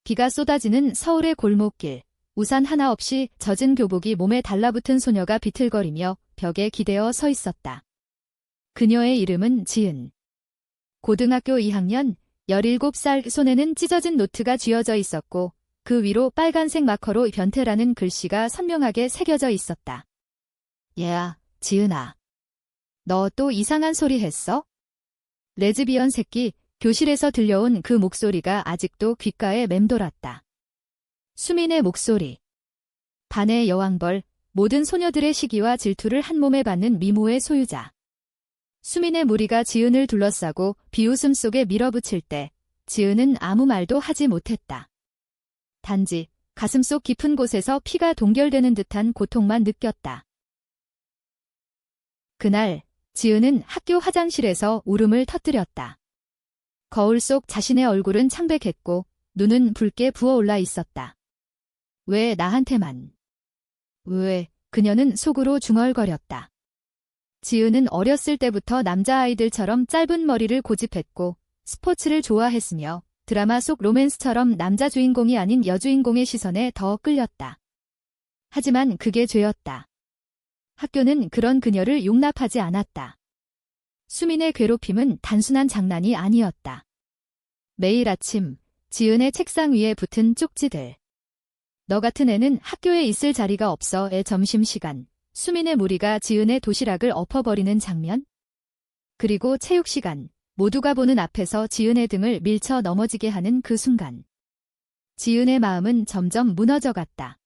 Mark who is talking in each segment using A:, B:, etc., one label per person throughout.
A: 비가 쏟아지는 서울의 골목길. 우산 하나 없이 젖은 교복이 몸에 달라붙은 소녀가 비틀거리며 벽에 기대어 서 있었다. 그녀의 이름은 지은. 고등학교 2학년, 17살. 손에는 찢어진 노트가 쥐어져 있었고 그 위로 빨간색 마커로 변태라는 글씨가 선명하게 새겨져 있었다. 얘야, 지은아. 너 또 이상한 소리 했어? 레즈비언 새끼. 교실에서 들려온 그 목소리가 아직도 귓가에 맴돌았다. 수민의 목소리. 반의 여왕벌, 모든 소녀들의 시기와 질투를 한 몸에 받는 미모의 소유자. 수민의 무리가 지은을 둘러싸고 비웃음 속에 밀어붙일 때 지은은 아무 말도 하지 못했다. 단지 가슴속 깊은 곳에서 피가 동결되는 듯한 고통만 느꼈다. 그날 지은은 학교 화장실에서 울음을 터뜨렸다. 거울 속 자신의 얼굴은 창백했고 눈은 붉게 부어올라 있었다. 왜 나한테만? 왜? 그녀는 속으로 중얼거렸다. 지은은 어렸을 때부터 남자아이들처럼 짧은 머리를 고집했고 스포츠를 좋아했으며 드라마 속 로맨스처럼 남자 주인공이 아닌 여주인공의 시선에 더 끌렸다. 하지만 그게 죄였다. 학교는 그런 그녀를 용납하지 않았다. 수민의 괴롭힘은 단순한 장난이 아니었다. 매일 아침 지은의 책상 위에 붙은 쪽지들. 너 같은 애는 학교에 있을 자리가 없어의 점심시간. 수민의 무리가 지은의 도시락을 엎어버리는 장면. 그리고 체육시간. 모두가 보는 앞에서 지은의 등을 밀쳐 넘어지게 하는 그 순간. 지은의 마음은 점점 무너져갔다.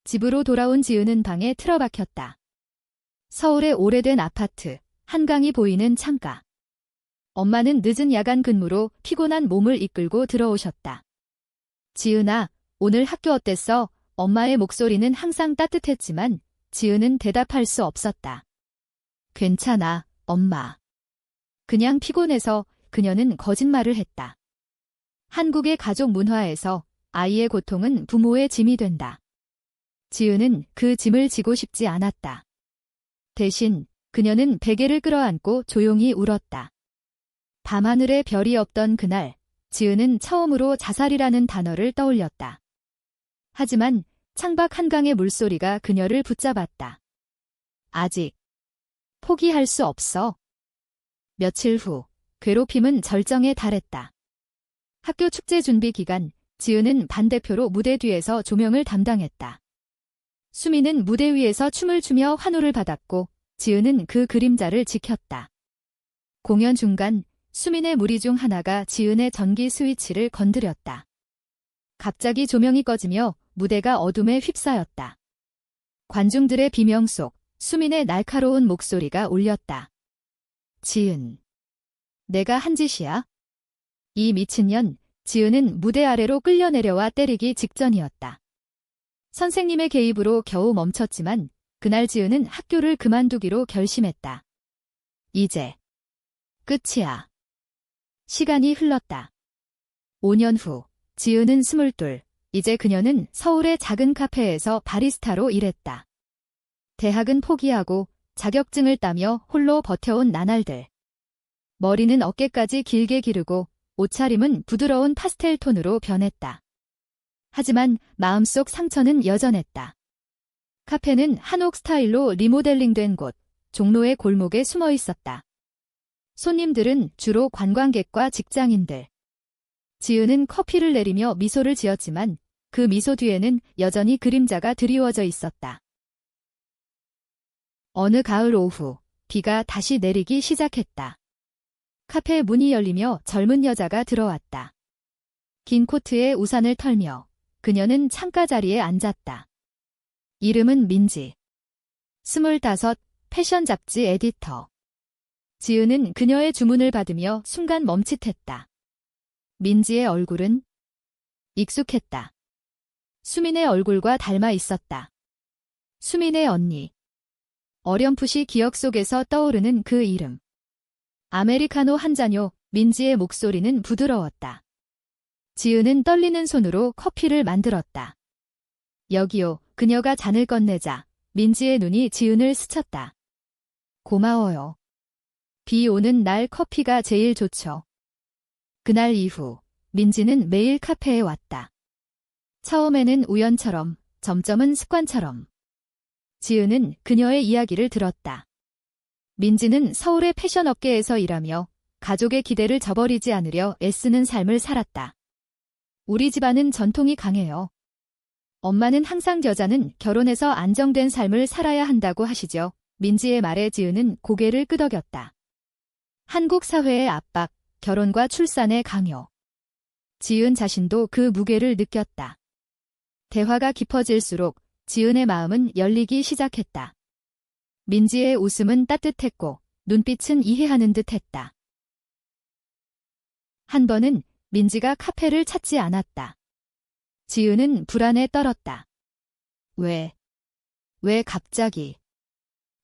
A: 집으로 돌아온 지은은 방에 틀어박혔다. 서울의 오래된 아파트, 한강이 보이는 창가. 엄마는 늦은 야간 근무로 피곤한 몸을 이끌고 들어오셨다. 지은아, 오늘 학교 어땠어? 엄마의 목소리는 항상 따뜻했지만 지은은 대답할 수 없었다. 괜찮아, 엄마. 그냥 피곤해서. 그녀는 거짓말을 했다. 한국의 가족 문화에서 아이의 고통은 부모의 짐이 된다. 지은은 그 짐을 지고 싶지 않았다. 대신 그녀는 베개를 끌어안고 조용히 울었다. 밤하늘에 별이 없던 그날, 지은은 처음으로 자살이라는 단어를 떠올렸다. 하지만 창밖 한강의 물소리가 그녀를 붙잡았다. 아직 포기할 수 없어. 며칠 후, 괴롭힘은 절정에 달했다. 학교 축제 준비 기간, 지은은 반대표로 무대 뒤에서 조명을 담당했다. 수민은 무대 위에서 춤을 추며 환호를 받았고, 지은은 그 그림자를 지켰다. 공연 중간, 수민의 무리 중 하나가 지은의 전기 스위치를 건드렸다. 갑자기 조명이 꺼지며 무대가 어둠에 휩싸였다. 관중들의 비명 속 수민의 날카로운 목소리가 울렸다. 지은. 내가 한 짓이야? 이 미친년. 지은은 무대 아래로 끌려 내려와 때리기 직전이었다. 선생님의 개입으로 겨우 멈췄지만 그날 지은은 학교를 그만두기로 결심했다. 이제 끝이야. 시간이 흘렀다. 5년 후, 지은은 22. 이제 그녀는 서울의 작은 카페에서 바리스타로 일했다. 대학은 포기하고 자격증을 따며 홀로 버텨온 나날들. 머리는 어깨까지 길게 기르고 옷차림은 부드러운 파스텔 톤으로 변했다. 하지만 마음속 상처는 여전했다. 카페는 한옥 스타일로 리모델링된 곳, 종로의 골목에 숨어 있었다. 손님들은 주로 관광객과 직장인들. 지은은 커피를 내리며 미소를 지었지만 그 미소 뒤에는 여전히 그림자가 드리워져 있었다. 어느 가을 오후, 비가 다시 내리기 시작했다. 카페 문이 열리며 젊은 여자가 들어왔다. 긴 코트에 우산을 털며 그녀는 창가 자리에 앉았다. 이름은 민지. 25, 패션 잡지 에디터. 지은은 그녀의 주문을 받으며 순간 멈칫했다. 민지의 얼굴은 익숙했다. 수민의 얼굴과 닮아 있었다. 수민의 언니. 어렴풋이 기억 속에서 떠오르는 그 이름. 아메리카노 한 잔요. 민지의 목소리는 부드러웠다. 지은은 떨리는 손으로 커피를 만들었다. 여기요. 그녀가 잔을 건네자 민지의 눈이 지은을 스쳤다. 고마워요. 비 오는 날 커피가 제일 좋죠. 그날 이후 민지는 매일 카페에 왔다. 처음에는 우연처럼, 점점은 습관처럼. 지은은 그녀의 이야기를 들었다. 민지는 서울의 패션 업계에서 일하며 가족의 기대를 저버리지 않으려 애쓰는 삶을 살았다. 우리 집안은 전통이 강해요. 엄마는 항상 여자는 결혼해서 안정된 삶을 살아야 한다고 하시죠. 민지의 말에 지은은 고개를 끄덕였다. 한국 사회의 압박, 결혼과 출산의 강요. 지은 자신도 그 무게를 느꼈다. 대화가 깊어질수록 지은의 마음은 열리기 시작했다. 민지의 웃음은 따뜻했고 눈빛은 이해하는 듯했다. 한 번은 민지가 카페를 찾지 않았다. 지은은 불안에 떨었다. 왜 갑자기?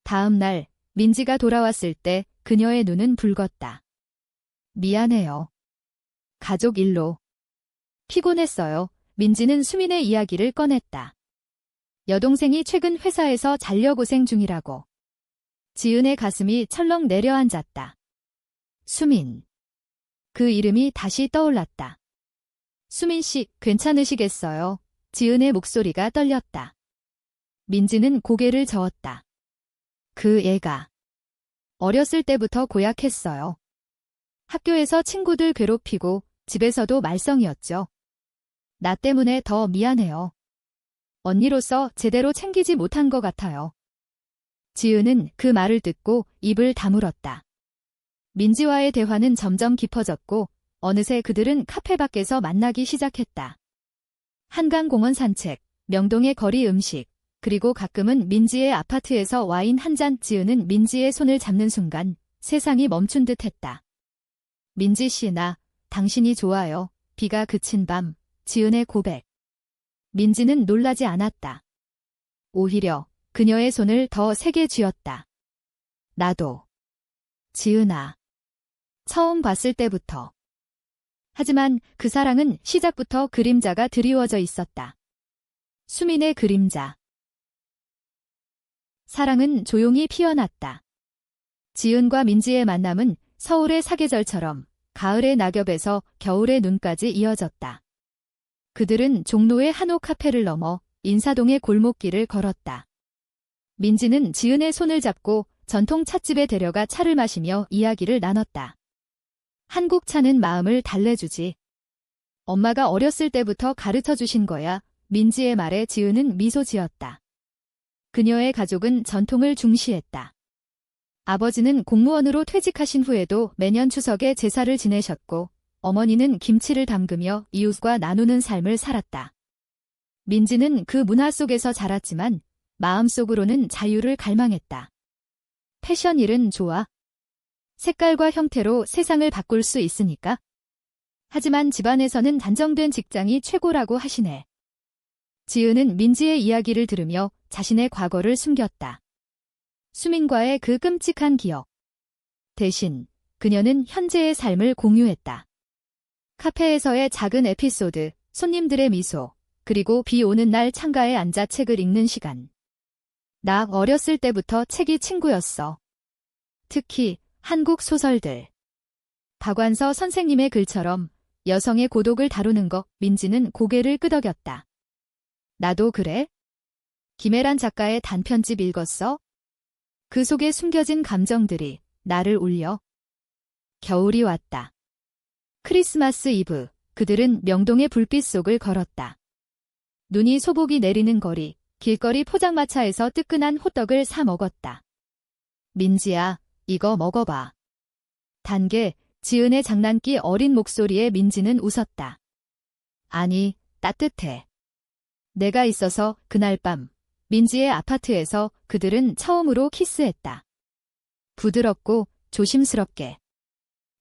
A: 다음 날 민지가 돌아왔을 때 그녀의 눈은 붉었다. 미안해요. 가족 일로. 피곤했어요. 민지는 수민의 이야기를 꺼냈다. 여동생이 최근 회사에서 잔려고생 중이라고. 지은의 가슴이 철렁 내려앉았다. 수민. 그 이름이 다시 떠올랐다. 수민 씨, 괜찮으시겠어요? 지은의 목소리가 떨렸다. 민지는 고개를 저었다. 그 애가 어렸을 때부터 고약했어요. 학교에서 친구들 괴롭히고 집에서도 말썽이었죠. 나 때문에 더 미안해요. 언니로서 제대로 챙기지 못한 것 같아요. 지은은 그 말을 듣고 입을 다물었다. 민지와의 대화는 점점 깊어졌고 어느새 그들은 카페 밖에서 만나기 시작했다. 한강공원 산책, 명동의 거리 음식, 그리고 가끔은 민지의 아파트에서 와인 한 잔. 지은은 민지의 손을 잡는 순간 세상이 멈춘 듯했다. 민지 씨, 나 당신이 좋아요. 비가 그친 밤, 지은의 고백. 민지는 놀라지 않았다. 오히려 그녀의 손을 더 세게 쥐었다. 나도. 지은아. 처음 봤을 때부터. 하지만 그 사랑은 시작부터 그림자가 드리워져 있었다. 수민의 그림자. 사랑은 조용히 피어났다. 지은과 민지의 만남은 서울의 사계절처럼 가을의 낙엽에서 겨울의 눈까지 이어졌다. 그들은 종로의 한옥 카페를 넘어 인사동의 골목길을 걸었다. 민지는 지은의 손을 잡고 전통 찻집에 데려가 차를 마시며 이야기를 나눴다. 한국 차는 마음을 달래주지. 엄마가 어렸을 때부터 가르쳐 주신 거야. 민지의 말에 지은은 미소 지었다. 그녀의 가족은 전통을 중시했다. 아버지는 공무원으로 퇴직하신 후에도 매년 추석에 제사를 지내셨고 어머니는 김치를 담그며 이웃과 나누는 삶을 살았다. 민지는 그 문화 속에서 자랐지만 마음속으로는 자유를 갈망했다. 패션 일은 좋아. 색깔과 형태로 세상을 바꿀 수 있으니까. 하지만 집안에서는 단정된 직장이 최고라고 하시네. 지은은 민지의 이야기를 들으며 자신의 과거를 숨겼다. 수민과의 그 끔찍한 기억. 대신 그녀는 현재의 삶을 공유했다. 카페에서의 작은 에피소드, 손님들의 미소, 그리고 비 오는 날 창가에 앉아 책을 읽는 시간. 나 어렸을 때부터 책이 친구였어. 특히 한국 소설들. 박완서 선생님의 글처럼 여성의 고독을 다루는 것. 민지는 고개를 끄덕였다. 나도 그래? 김애란 작가의 단편집 읽었어? 그 속에 숨겨진 감정들이 나를 울려. 겨울이 왔다. 크리스마스 이브, 그들은 명동의 불빛 속을 걸었다. 눈이 소복이 내리는 거리, 길거리 포장마차에서 뜨끈한 호떡을 사 먹었다. 민지야, 이거 먹어봐. 단게, 지은의 장난기 어린 목소리에 민지는 웃었다. 아니, 따뜻해. 내가 있어서 그날 밤, 민지의 아파트에서 그들은 처음으로 키스했다. 부드럽고 조심스럽게.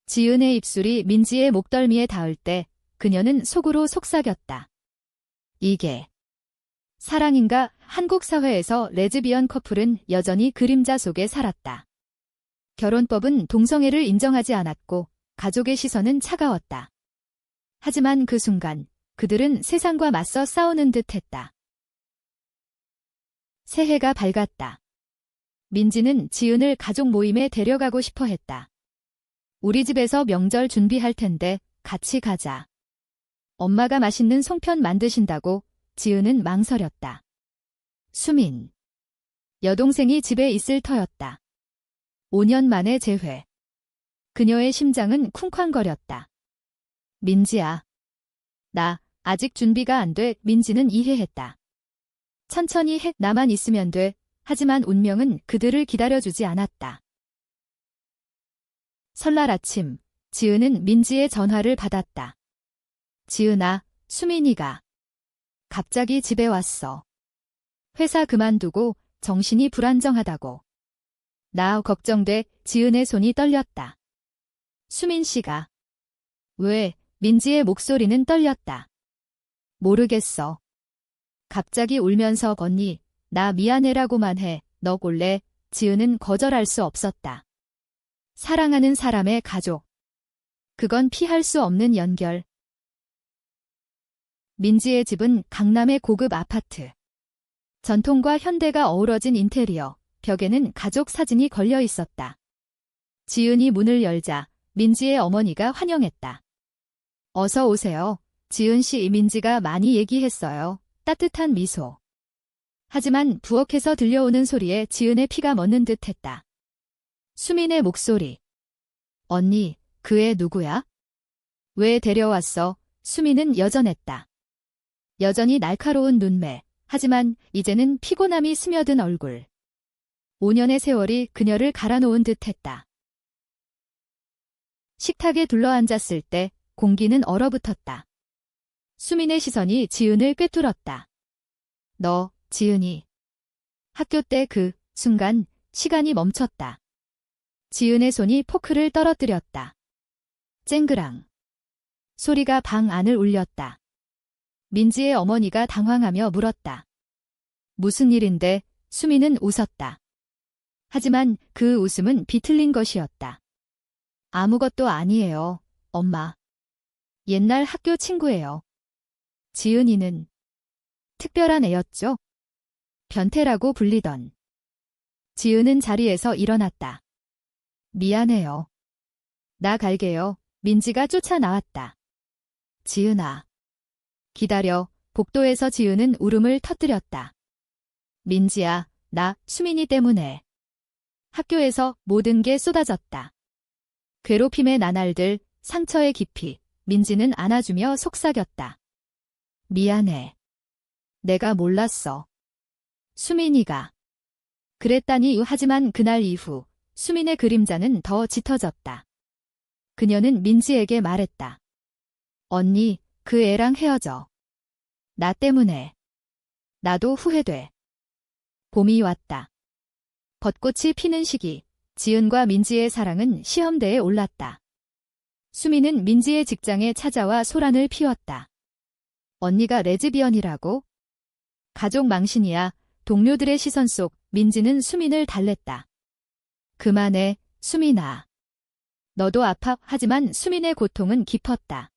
A: 지은의 입술이 민지의 목덜미에 닿을 때 그녀는 속으로 속삭였다. 이게 사랑인가? 한국 사회에서 레즈비언 커플은 여전히 그림자 속에 살았다. 결혼법은 동성애를 인정하지 않았고 가족의 시선은 차가웠다. 하지만 그 순간 그들은 세상과 맞서 싸우는 듯했다. 새해가 밝았다. 민지는 지은을 가족 모임에 데려가고 싶어 했다. 우리 집에서 명절 준비할 텐데 같이 가자. 엄마가 맛있는 송편 만드신다고 지은은 망설였다. 수민. 여동생이 집에 있을 터였다. 5년 만에 재회. 그녀의 심장은 쿵쾅거렸다. 민지야. 나 아직 준비가 안 돼. 민지는 이해했다. 천천히 해. 나만 있으면 돼. 하지만 운명은 그들을 기다려주지 않았다. 설날 아침, 지은은 민지의 전화를 받았다. 지은아, 수민이가 갑자기 집에 왔어. 회사 그만두고 정신이 불안정하다고. 나 걱정돼. 지은의 손이 떨렸다. 수민 씨가. 왜? 민지의 목소리는 떨렸다. 모르겠어. 갑자기 울면서 언니, 나 미안해라고만 해. 너 볼래? 지은은 거절할 수 없었다. 사랑하는 사람의 가족. 그건 피할 수 없는 연결. 민지의 집은 강남의 고급 아파트. 전통과 현대가 어우러진 인테리어, 벽에는 가족 사진이 걸려 있었다. 지은이 문을 열자 민지의 어머니가 환영했다. 어서 오세요. 지은 씨, 민지가 많이 얘기했어요. 따뜻한 미소. 하지만 부엌에서 들려오는 소리에 지은의 피가 멎는 듯했다. 수민의 목소리. 언니, 그 애 누구야? 왜 데려왔어? 수민은 여전했다. 여전히 날카로운 눈매, 하지만 이제는 피곤함이 스며든 얼굴. 5년의 세월이 그녀를 갈아놓은 듯했다. 식탁에 둘러앉았을 때 공기는 얼어붙었다. 수민의 시선이 지은을 꿰뚫었다. 너, 지은이. 학교 때 그 순간 시간이 멈췄다. 지은의 손이 포크를 떨어뜨렸다. 쨍그랑. 소리가 방 안을 울렸다. 민지의 어머니가 당황하며 물었다. 무슨 일인데? 수민은 웃었다. 하지만 그 웃음은 비틀린 것이었다. 아무것도 아니에요, 엄마. 옛날 학교 친구예요. 지은이는 특별한 애였죠? 변태라고 불리던. 지은은 자리에서 일어났다. 미안해요. 나 갈게요. 민지가 쫓아나왔다. 지은아. 기다려. 복도에서 지은은 울음을 터뜨렸다. 민지야, 나 수민이 때문에. 학교에서 모든 게 쏟아졌다. 괴롭힘의 나날들, 상처의 깊이, 민지는 안아주며 속삭였다. 미안해. 내가 몰랐어. 수민이가. 그랬다니. 하지만 그날 이후 수민의 그림자는 더 짙어졌다. 그녀는 민지에게 말했다. 언니, 그 애랑 헤어져. 나 때문에. 나도 후회돼. 봄이 왔다. 벚꽃이 피는 시기, 지은과 민지의 사랑은 시험대에 올랐다. 수민은 민지의 직장에 찾아와 소란을 피웠다. 언니가 레즈비언이라고? 가족 망신이야. 동료들의 시선 속 민지는 수민을 달랬다. 그만해, 수민아. 너도 아파. 하지만 수민의 고통은 깊었다.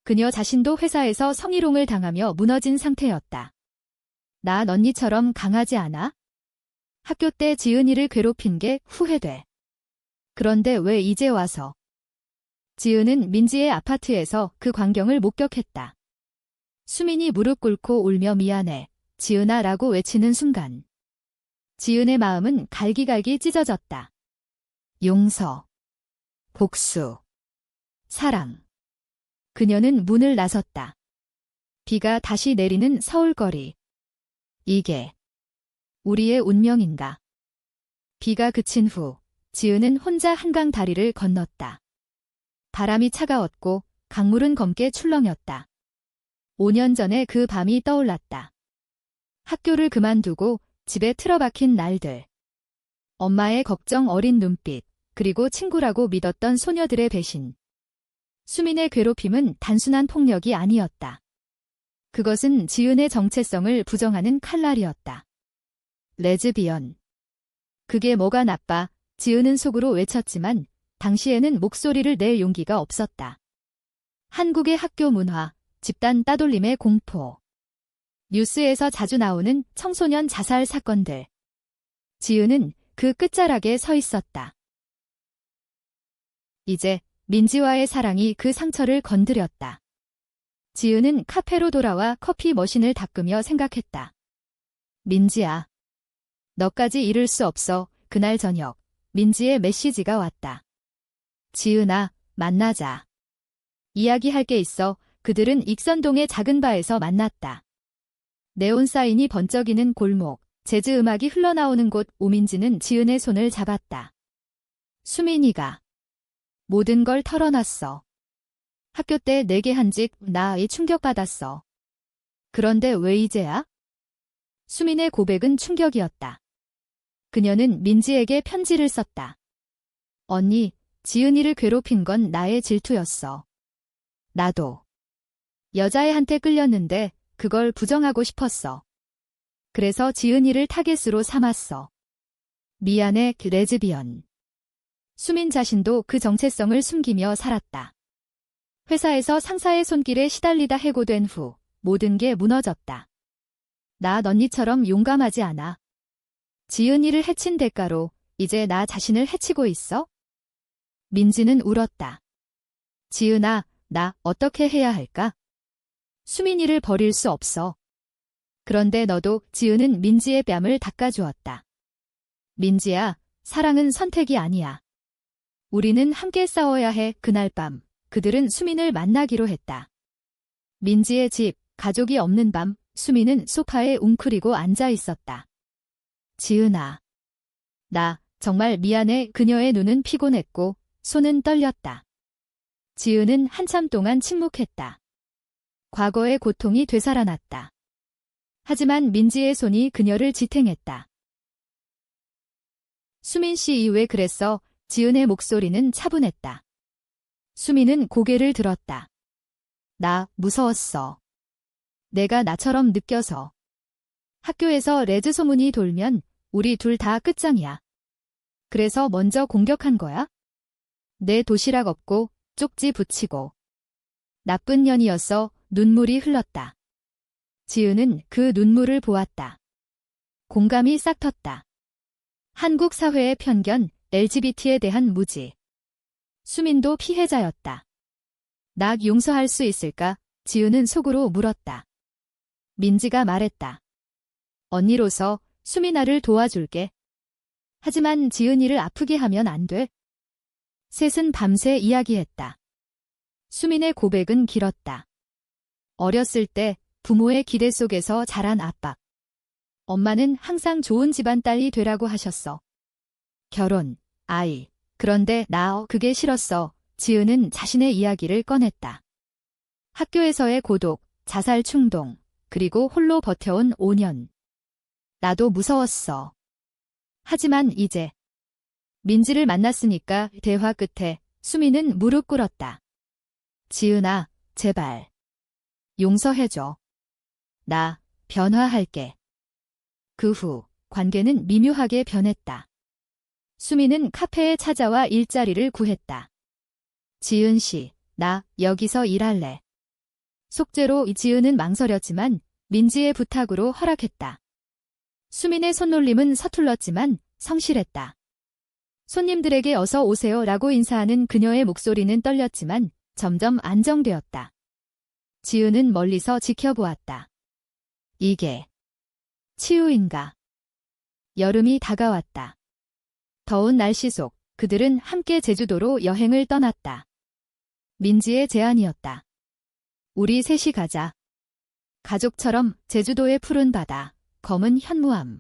A: 그녀 자신도 회사에서 성희롱을 당하며 무너진 상태였다. 난 언니처럼 강하지 않아? 학교 때 지은이를 괴롭힌 게 후회돼. 그런데 왜 이제 와서? 지은은 민지의 아파트에서 그 광경을 목격했다. 수민이 무릎 꿇고 울며 미안해, 지은아 라고 외치는 순간. 지은의 마음은 갈기갈기 찢어졌다. 용서, 복수, 사랑. 그녀는 문을 나섰다. 비가 다시 내리는 서울거리. 이게 우리의 운명인가? 비가 그친 후 지은은 혼자 한강 다리를 건넜다. 바람이 차가웠고 강물은 검게 출렁였다. 5년 전에 그 밤이 떠올랐다. 학교를 그만두고 집에 틀어박힌 날들. 엄마의 걱정 어린 눈빛, 그리고 친구라고 믿었던 소녀들의 배신. 수민의 괴롭힘은 단순한 폭력이 아니었다. 그것은 지은의 정체성을 부정하는 칼날이었다. 레즈비언. 그게 뭐가 나빠? 지은은 속으로 외쳤지만 당시에는 목소리를 낼 용기가 없었다. 한국의 학교 문화, 집단 따돌림의 공포. 뉴스에서 자주 나오는 청소년 자살 사건들. 지은은 그 끝자락에 서 있었다. 이제 민지와의 사랑이 그 상처를 건드렸다. 지은은 카페로 돌아와 커피 머신을 닦으며 생각했다. 민지야. 너까지 잃을 수 없어. 그날 저녁, 민지의 메시지가 왔다. 지은아, 만나자. 이야기할 게 있어. 그들은 익선동의 작은 바에서 만났다. 네온 사인이 번쩍이는 골목, 재즈 음악이 흘러나오는 곳. 오민지는 지은의 손을 잡았다. 수민이가 모든 걸 털어놨어. 학교 때 내게 한 짓, 나에 충격받았어. 그런데 왜 이제야? 수민의 고백은 충격이었다. 그녀는 민지에게 편지를 썼다. 언니, 지은이를 괴롭힌 건 나의 질투였어. 나도 여자애한테 끌렸는데 그걸 부정하고 싶었어. 그래서 지은이를 타겟으로 삼았어. 미안해, 레즈비언. 수민 자신도 그 정체성을 숨기며 살았다. 회사에서 상사의 손길에 시달리다 해고된 후 모든 게 무너졌다. 나 언니처럼 용감하지 않아. 지은이를 해친 대가로 이제 나 자신을 해치고 있어? 민지는 울었다. 지은아, 나 어떻게 해야 할까? 수민이를 버릴 수 없어. 그런데 너도. 지은은 민지의 뺨을 닦아주었다. 민지야, 사랑은 선택이 아니야. 우리는 함께 싸워야 해. 그날 밤, 그들은 수민을 만나기로 했다. 민지의 집, 가족이 없는 밤, 수민은 소파에 웅크리고 앉아 있었다. 지은아. 나 정말 미안해. 그녀의 눈은 피곤했고 손은 떨렸다. 지은은 한참 동안 침묵했다. 과거의 고통이 되살아났다. 하지만 민지의 손이 그녀를 지탱했다. 수민 씨 왜 그랬어? 지은의 목소리는 차분했다. 수민은 고개를 들었다. 나 무서웠어. 내가 나처럼 느껴서. 학교에서 레즈 소문이 돌면 우리 둘 다 끝장이야. 그래서 먼저 공격한 거야? 내 도시락 없고 쪽지 붙이고. 나쁜 년이었어. 눈물이 흘렀다. 지은은 그 눈물을 보았다. 공감이 싹 텄다. 한국 사회의 편견, LGBT에 대한 무지. 수민도 피해자였다. 나 용서할 수 있을까? 지은은 속으로 물었다. 민지가 말했다. 언니로서 수민아를 도와줄게. 하지만 지은이를 아프게 하면 안 돼. 셋은 밤새 이야기했다. 수민의 고백은 길었다. 어렸을 때 부모의 기대 속에서 자란 아빠. 엄마는 항상 좋은 집안 딸이 되라고 하셨어. 결혼, 아이. 그런데 나 그게 싫었어. 지은은 자신의 이야기를 꺼냈다. 학교에서의 고독, 자살 충동, 그리고 홀로 버텨온 5년. 나도 무서웠어. 하지만 이제 민지를 만났으니까. 대화 끝에 수민은 무릎 꿇었다. 지은아, 제발. 용서해줘. 나 변화할게. 그 후 관계는 미묘하게 변했다. 수민은 카페에 찾아와 일자리를 구했다. 지은 씨, 나 여기서 일할래. 속죄로 지은은 망설였지만 민지의 부탁으로 허락했다. 수민의 손놀림은 서툴렀지만 성실했다. 손님들에게 어서 오세요 라고 인사하는 그녀의 목소리는 떨렸지만 점점 안정되었다. 지은은 멀리서 지켜보았다. 이게 치유인가? 여름이 다가왔다. 더운 날씨 속 그들은 함께 제주도로 여행을 떠났다. 민지의 제안이었다. 우리 셋이 가자. 가족처럼 제주도의 푸른 바다, 검은 현무암.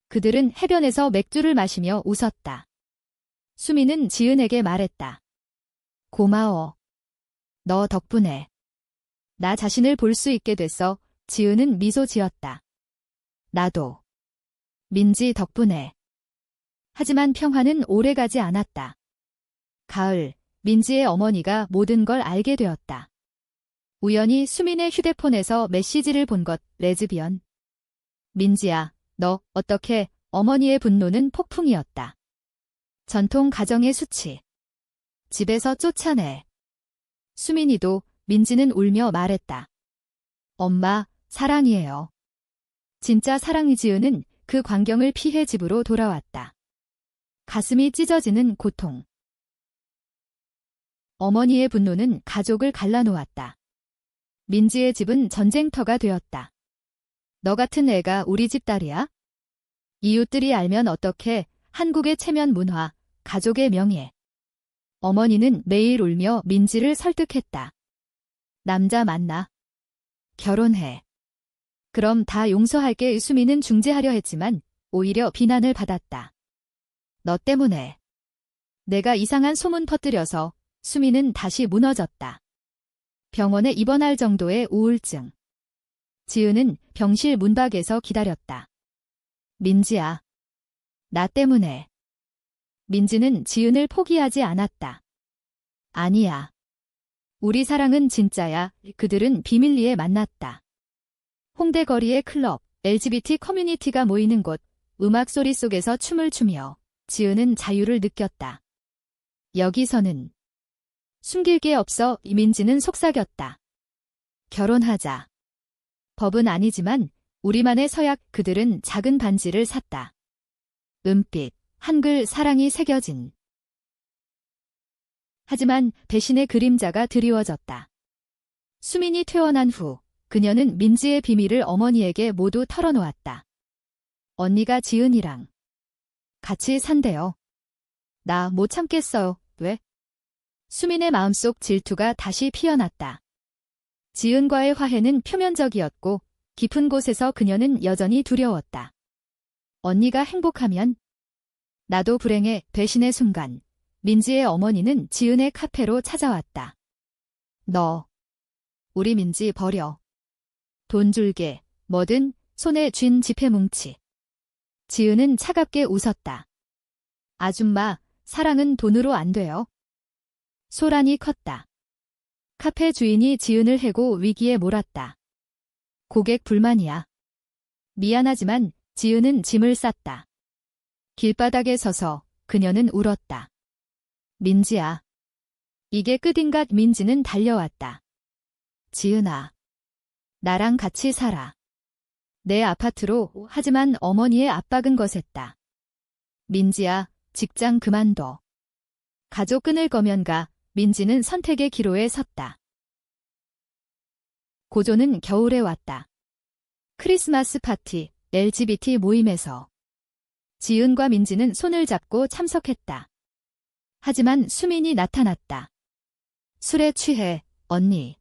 A: 그들은 해변에서 맥주를 마시며 웃었다. 수민은 지은에게 말했다. 고마워. 너 덕분에 나 자신을 볼 수 있게 됐어. 지은은 미소 지었다. 나도. 민지 덕분에. 하지만 평화는 오래가지 않았다. 가을, 민지의 어머니가 모든 걸 알게 되었다. 우연히 수민의 휴대폰에서 메시지를 본 것. 레즈비언. 민지야, 너 어떻게? 어머니의 분노는 폭풍이었다. 전통 가정의 수치. 집에서 쫓아내. 수민이도. 민지는 울며 말했다. 엄마, 사랑이에요. 진짜 사랑이. 지은은 그 광경을 피해 집으로 돌아왔다. 가슴이 찢어지는 고통. 어머니의 분노는 가족을 갈라놓았다. 민지의 집은 전쟁터가 되었다. 너 같은 애가 우리 집 딸이야? 이웃들이 알면 어떡해. 한국의 체면 문화, 가족의 명예. 어머니는 매일 울며 민지를 설득했다. 남자 만나. 결혼해. 그럼 다 용서할게. 수미는 중재하려 했지만 오히려 비난을 받았다. 너 때문에. 내가 이상한 소문 퍼뜨려서. 수미는 다시 무너졌다. 병원에 입원할 정도의 우울증. 지은은 병실 문밖에서 기다렸다. 민지야. 나 때문에. 민지는 지은을 포기하지 않았다. 아니야. 우리 사랑은 진짜야. 그들은 비밀리에 만났다. 홍대 거리의 클럽, LGBT 커뮤니티가 모이는 곳, 음악 소리 속에서 춤을 추며 지은은 자유를 느꼈다. 여기서는 숨길 게 없어. 민지는 속삭였다. 결혼하자. 법은 아니지만 우리만의 서약. 그들은 작은 반지를 샀다. 은빛, 한글 사랑이 새겨진. 하지만 배신의 그림자가 드리워졌다. 수민이 퇴원한 후 그녀는 민지의 비밀을 어머니에게 모두 털어놓았다. 언니가 지은이랑 같이 산대요. 나 못 참겠어요. 왜? 수민의 마음속 질투가 다시 피어났다. 지은과의 화해는 표면적이었고 깊은 곳에서 그녀는 여전히 두려웠다. 언니가 행복하면 나도 불행해. 배신의 순간 민지의 어머니는 지은의 카페로 찾아왔다. 너 우리 민지 버려. 돈 줄게. 뭐든. 손에 쥔 지폐 뭉치. 지은은 차갑게 웃었다. 아줌마, 사랑은 돈으로 안 돼요. 소란이 컸다. 카페 주인이 지은을 해고 위기에 몰았다. 고객 불만이야. 미안하지만 지은은 짐을 쌌다. 길바닥에 서서 그녀는 울었다. 민지야. 이게 끝인가? 민지는 달려왔다. 지은아. 나랑 같이 살아. 내 아파트로. 하지만 어머니의 압박은 거셌다. 민지야, 직장 그만둬. 가족 끊을 거면 가. 민지는 선택의 기로에 섰다. 고조는 겨울에 왔다. 크리스마스 파티, LGBT 모임에서 지은과 민지는 손을 잡고 참석했다. 하지만 수민이 나타났다. 술에 취해. 언니.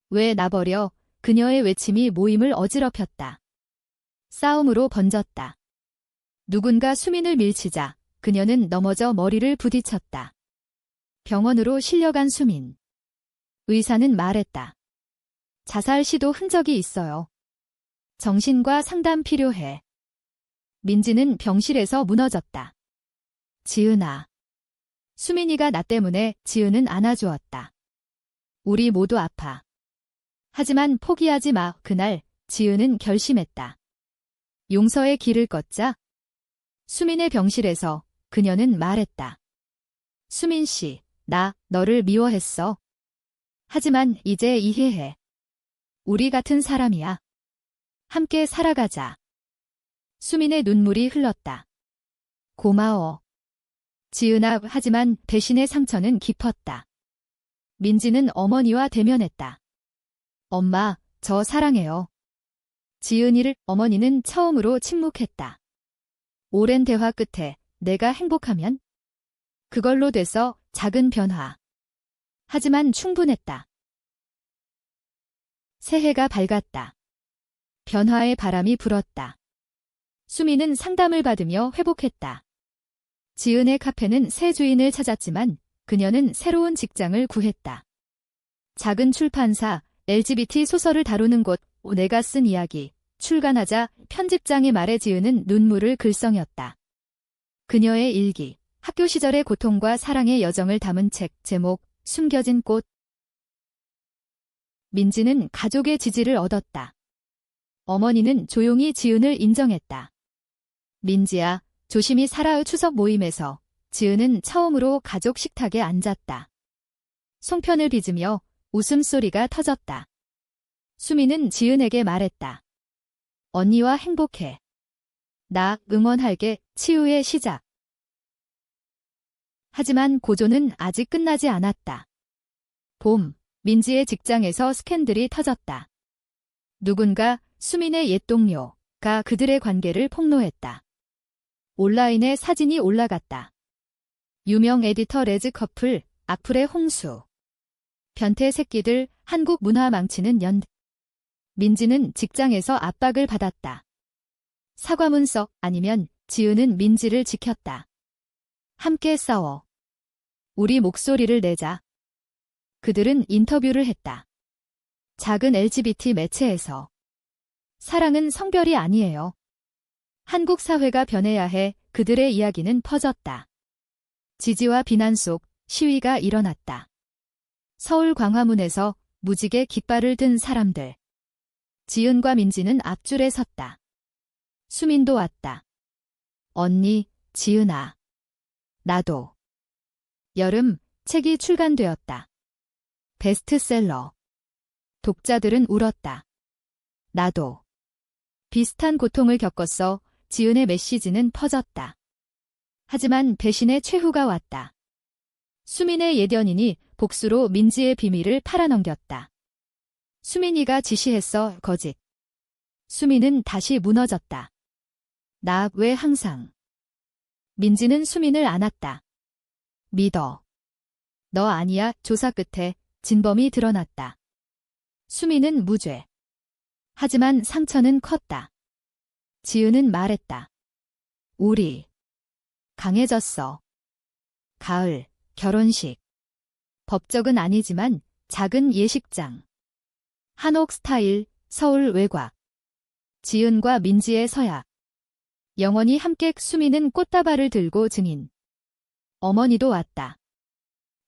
A: 왜 나 버려? 그녀의 외침이 모임을 어지럽혔다. 싸움으로 번졌다. 누군가 수민을 밀치자 그녀는 넘어져 머리를 부딪혔다. 병원으로 실려간 수민. 의사는 말했다. 자살 시도 흔적이 있어요. 정신과 상담 필요해. 민지는 병실에서 무너졌다. 지은아. 수민이가 나 때문에. 지은은 안아주었다. 우리 모두 아파. 하지만 포기하지 마. 그날 지은은 결심했다. 용서의 길을 걷자. 수민의 병실에서 그녀는 말했다. 수민 씨, 나 너를 미워했어. 하지만 이제 이해해. 우리 같은 사람이야. 함께 살아가자. 수민의 눈물이 흘렀다. 고마워. 지은아. 하지만 배신의 상처는 깊었다. 민지는 어머니와 대면했다. 엄마, 저 사랑해요. 지은이를. 어머니는 처음으로 침묵했다. 오랜 대화 끝에 내가 행복하면? 그걸로 돼서. 작은 변화. 하지만 충분했다. 새해가 밝았다. 변화의 바람이 불었다. 수민은 상담을 받으며 회복했다. 지은의 카페는 새 주인을 찾았지만 그녀는 새로운 직장을 구했다. 작은 출판사, LGBT 소설을 다루는 곳. 내가 쓴 이야기. 출간하자 편집장의 말에 지은은 눈물을 글썽였다. 그녀의 일기. 학교 시절의 고통과 사랑의 여정을 담은 책. 제목, 숨겨진 꽃. 민지는 가족의 지지를 얻었다. 어머니는 조용히 지은을 인정했다. 민지야, 조심히 살아의 추석 모임에서 지은은 처음으로 가족 식탁에 앉았다. 송편을 빚으며 웃음소리가 터졌다. 수미는 지은에게 말했다. 언니와 행복해. 나 응원할게. 치유의 시작. 하지만 고조는 아직 끝나지 않았다. 봄, 민지의 직장에서 스캔들이 터졌다. 누군가 수민의 옛 동료가 그들의 관계를 폭로했다. 온라인에 사진이 올라갔다. 유명 에디터 레즈 커플, 악플의 홍수. 변태 새끼들, 한국 문화 망치는 연. 민지는 직장에서 압박을 받았다. 사과문 써, 아니면 지은은 민지를 지켰다. 함께 싸워. 우리 목소리를 내자. 그들은 인터뷰를 했다. 작은 LGBT 매체에서. 사랑은 성별이 아니에요. 한국 사회가 변해야 해. 그들의 이야기는 퍼졌다. 지지와 비난 속 시위가 일어났다. 서울 광화문에서 무지개 깃발을 든 사람들. 지은과 민지는 앞줄에 섰다. 수민도 왔다. 언니, 지은아. 나도. 여름, 책이 출간되었다. 베스트셀러. 독자들은 울었다. 나도. 비슷한 고통을 겪었어. 지은의 메시지는 퍼졌다. 하지만 배신의 최후가 왔다. 수민의 옛 연인이 복수로 민지의 비밀을 팔아넘겼다. 수민이가 지시했어, 거짓. 수민은 다시 무너졌다. 나 왜 항상. 민지는 수민을 안았다. 믿어. 너 아니야. 조사 끝에 진범이 드러났다. 수민은 무죄. 하지만 상처는 컸다. 지은은 말했다. 우리 강해졌어. 가을, 결혼식. 법적은 아니지만 작은 예식장. 한옥 스타일, 서울 외곽. 지은과 민지의 서약. 영원히 함께. 수민은 꽃다발을 들고 증인. 어머니도 왔다.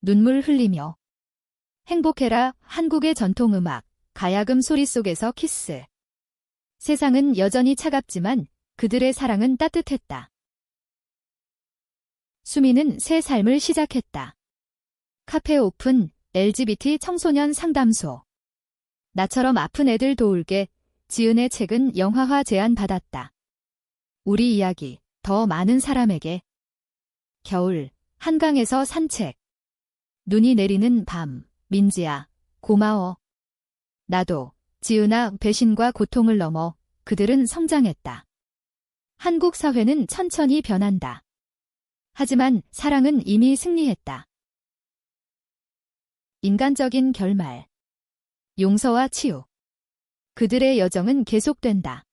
A: 눈물 흘리며. 행복해라. 한국의 전통음악, 가야금 소리 속에서 키스. 세상은 여전히 차갑지만 그들의 사랑은 따뜻했다. 수민은 새 삶을 시작했다. 카페 오픈, LGBT 청소년 상담소. 나처럼 아픈 애들 도울게. 지은의 책은 영화화 제안 받았다. 우리 이야기, 더 많은 사람에게. 겨울, 한강에서 산책. 눈이 내리는 밤. 민지야, 고마워. 나도. 지은아, 배신과 고통을 넘어 그들은 성장했다. 한국 사회는 천천히 변한다. 하지만 사랑은 이미 승리했다. 인간적인 결말. 용서와 치유. 그들의 여정은 계속된다.